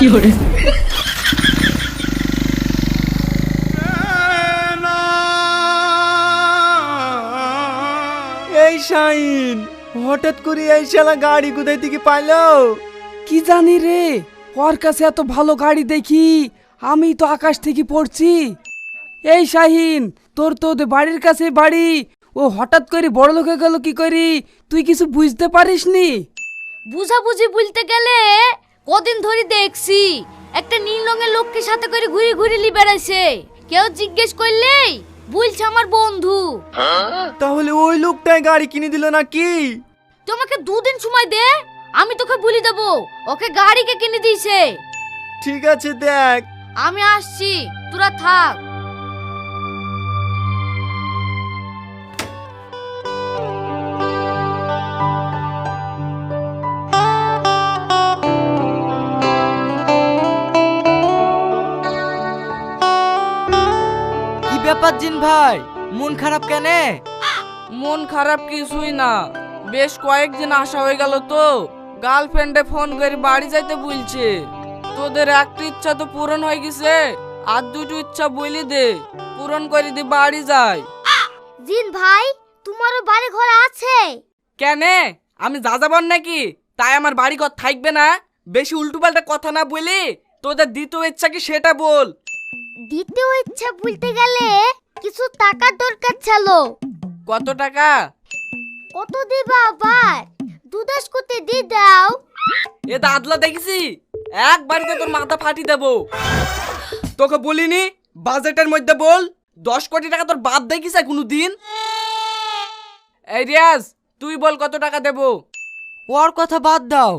এই শাইন, হঠাৎ করে এই শালা গাড়ি কোথায় থেকে পাইলো? কি জানি রে, ওর কাছে এত ভালো গাড়ি দেখি আমি তো আকাশ থেকে পড়ছি। এই শাহিন, তোর তো ওদের বাড়ির কাছে বাড়ি, ও হঠাৎ করে বড় লোকে গেল কি করি? তুই কিছু বুঝতে পারিসনি? বুঝাবুঝি বলতে গেলে কদিন ধরে দেখছি একটা নীল রঙের লোককে সাথে করে ঘুরে ঘুরে লি বেড়াইছে। কেউ জিজ্ঞেস করলেই বলছে আমার বন্ধু। তাহলে ওই লোকটাই গাড়ি কিনে দিল নাকি? তোমাকে 2 দিন সময় দে, আমি তোকে বলে দেবো ওকে গাড়িকে কিনে দিয়েছে। ঠিক আছে দেখ। আমি আসছি, তোরা থাক। কি ব্যাপার জিন ভাই, মন খারাপ কেনে? মন খারাপ কিছুই না, বেশ কয়েকদিন আসা হয়ে গেল তো গার্লফ্রেন্ডে ফোন করে বাড়ি যাইতে বলছে। তোদের একটা ইচ্ছা তো পূরণ হয়ে গেছে, আর 2টো ইচ্ছা বলি দে, পূরণ করে দি বাড়ি যাই। জিন ভাই, তোমারও বাড়ি ঘর আছে? কেনে, আমি যাযাবর নাকি তাই আমার বাড়ি ঘর থাকবে না? বেশি উল্টোপাল্টা কথা না বলি, তোদের দ্বিতীয় ইচ্ছা কি সেটা বল। দ্বিতীয় ইচ্ছা বলতে গেলে কিছু টাকার দরকার ছিল। কত টাকা? কত দিবা আবার? 2-10 কোটি দি দাও। এ দাদলা দেখেছি, এক বাড়িতে তোর মাথা ফাটি দেবো। তোকে বলিনি বাজেটের মধ্যে বল? 10 কোটি টাকা তোর বাপ দেখিস কোনোদিন? এই রিয়াজ, তুই বল কত টাকা দেবো? ওর কথা বাদ দাও,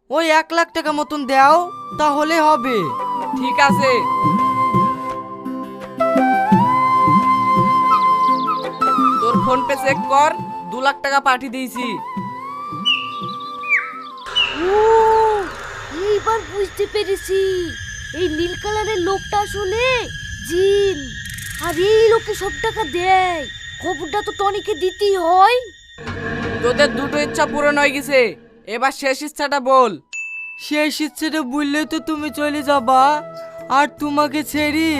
ওই 1 লাখ টাকা মতন দাও, তাহলে হবে। ঠিক আছে, তোর ফোন পে চেক কর, 2 লাখ টাকা পাঠিয়ে দিয়েছি। এইবার বুঝতে পেরেছি, এই নীল কালারের লোকটা আসলে জিন, আর এই লোকে সব টাকা দেয়। খবরটা তো টনিকে দিতেই হয়। তোদের 2টো ইচ্ছা পূরণ হয়ে গেছে, এবার শেষ ইচ্ছাটা বল। শেষ ইচ্ছেটা বললে তো তুমি চলে যাবা, আর তোমাকে ছেড়ে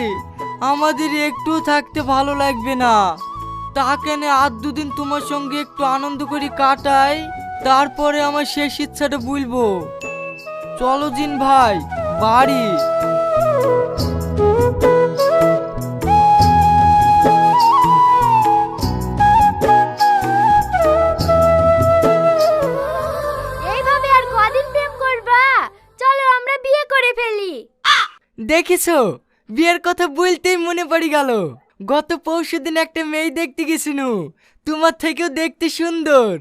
আমাদের একটু থাকতে ভালো লাগবে না। তা কেনে আর 2 দিন তোমার সঙ্গে একটু আনন্দ করে কাটাই, তারপরে আমার শেষ ইচ্ছাটা বলবো। চলো জিন ভাই, বাড়ি। এইভাবে আর কদিন প্রেম করবা? চলো আমরা বিয়ে করে ফেলি। দেখেছো, বিয়ের কথা বলতেই মনে পড়ে গেল, গত পরশুদিন একটা মেয়ে দেখতে গেছিনু, তোমার থেকেও দেখতে সুন্দর।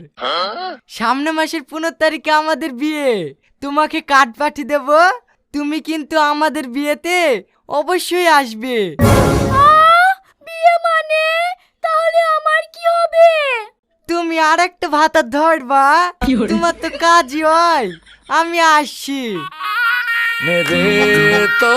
সামনে মাসের 15 তারিখে আমাদের বিয়ে, তোমাকে কার্ড পাঠিয়ে দেব, তুমি কিন্তু আমাদের বিয়েতে অবশ্যই আসবে। বিয়ে মানে? তাহলে আমার কি হবে? তুমি আর একটা ভাতা ধরবা, তোমার তো কাজই হয়। আমি আসছি। মেরে তো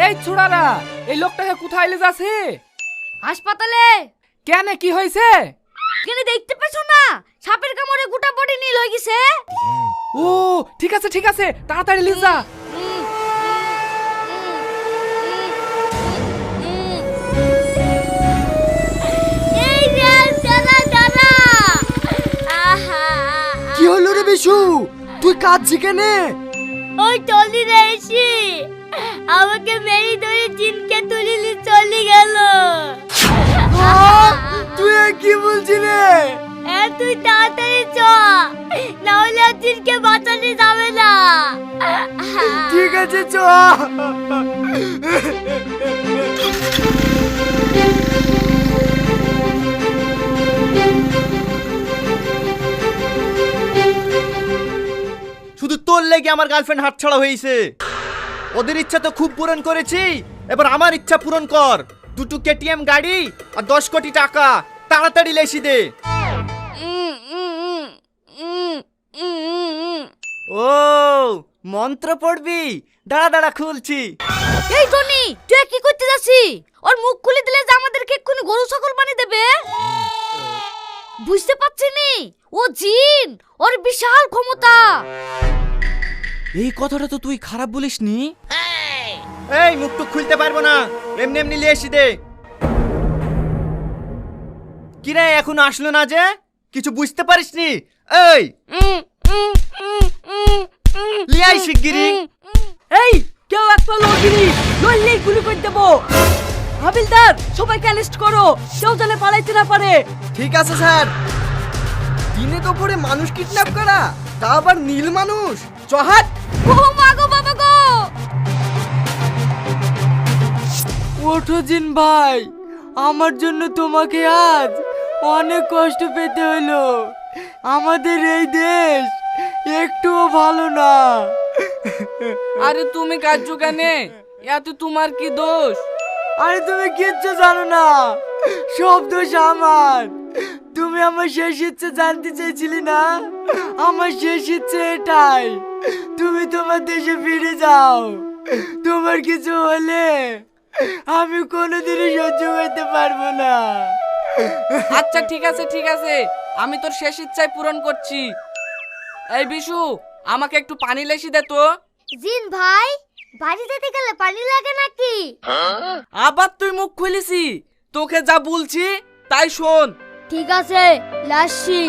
এই ছোড়ারা, এই লোকটাকে কোথায় নিয়ে যাচ্ছে? হাসপাতালে। কেন, কি হয়েছে? কেন দেখতে পেছো না? সাপের কামড়ে গোটা বডি নীল হয়ে গেছে। ও ঠিক আছে ঠিক আছে, তাড়াতাড়ি নিয়ে যা। এই রে, দাঁড়া দাঁড়া। কি হলো রে বিশু, তুই কাঁদছি কেনে? ওই টলি রে এসে আমাকে মেরি ধরে জিনকে তুলে নিয়ে চলে গেল। তুই কি বলছিস রে? তুই তাড়াতাড়ি চ, না হলে আর জিনকে বাঁচানো যাবে না। ঠিক আছে চ। শুধু তোর লেগে আমার গার্লফ্রেন্ড হাতছাড়া হয়েছে। ওদের ইচ্ছা তো খুব পূরণ করেছি, এবার আমার ইচ্ছা পূরণ কর। 2টো কেটিএম গাড়ি আর 10 কোটি টাকা তাড়াতাড়ি লেসি দে। ও মন্ত্র পড়বি? দাঁড়া দাঁড়া খুলছি। এই টনি, তুই কি করতে যাচ্ছি? ওর মুখ খুলে দিলে যে আমাদেরকে এক্ষুনি গরু ছাগল বানিয়ে দেবে। বুঝতে পারছি নি, ও জিন, ওর বিশাল ক্ষমতা। এই কথাটা তো তুই খারাপ বলিসনি। এই মুখটুক খুলতে পারবো না, এমনি এমনি লিয়ে এসি দে। কিরে এখন আসলো না যে? কিছু বুঝতে পারিসনি? এই লিয়াই শিগগিরি। এই কেউ এক পা লগিনি নইলেই গুলি করে দেবো। হাবিলদার সবাইকে অ্যারেস্ট করো, কেউ যেন পালাইতে না পারে। ঠিক আছে স্যার। দিনে দুপুরে মানুষ কিডন্যাপ করা, তা আবার নীল মানুষ। চহাট। ও মা গো বাবা গো! ওঠো জিন ভাই, আমার জন্য তোমাকে আজ অনেক কষ্ট পেতে হলো। আমাদের এই দেশ একটুও ভালো না। আরে তুমি কাঁদছো কেন? এত তোমার কি দোষ? আরে তুমি কিচ্ছু জানো না, সব দোষ আমার। তুমি আমার শেষ ইচ্ছে জানতে চেয়েছিলে না? আমার শেষ ইচ্ছে এটাই, তুমি তোমার দেশে ফিরে যাও। তোমার কিছু হলে আমি কোনোদিনই সহ্য করতে পারবো না। আচ্ছা ঠিক আছে ঠিক আছে, আমি তোর শেষ ইচ্ছাই পূরণ করছি। এই বিশু, আমাকে একটু পানি লেসি দে তো। জিন ভাই, বাড়ি যেতে গেলে পানি লাগে নাকি? আবার তুই মুখ খুলিসি, তোকে যা বলছি তাই শোন। ঠিক আছে, লাসি।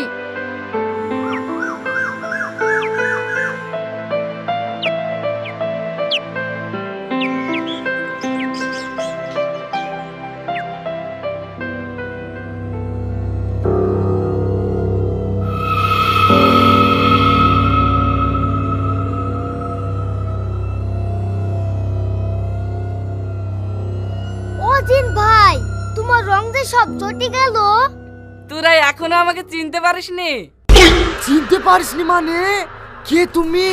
ও জিন ভাই, তোমার রং যে সব চটে গেল। তোরা এখনো আমাকে চিনতে পারিসনি? চিনতে পারিসনি মানে? কে তুমি?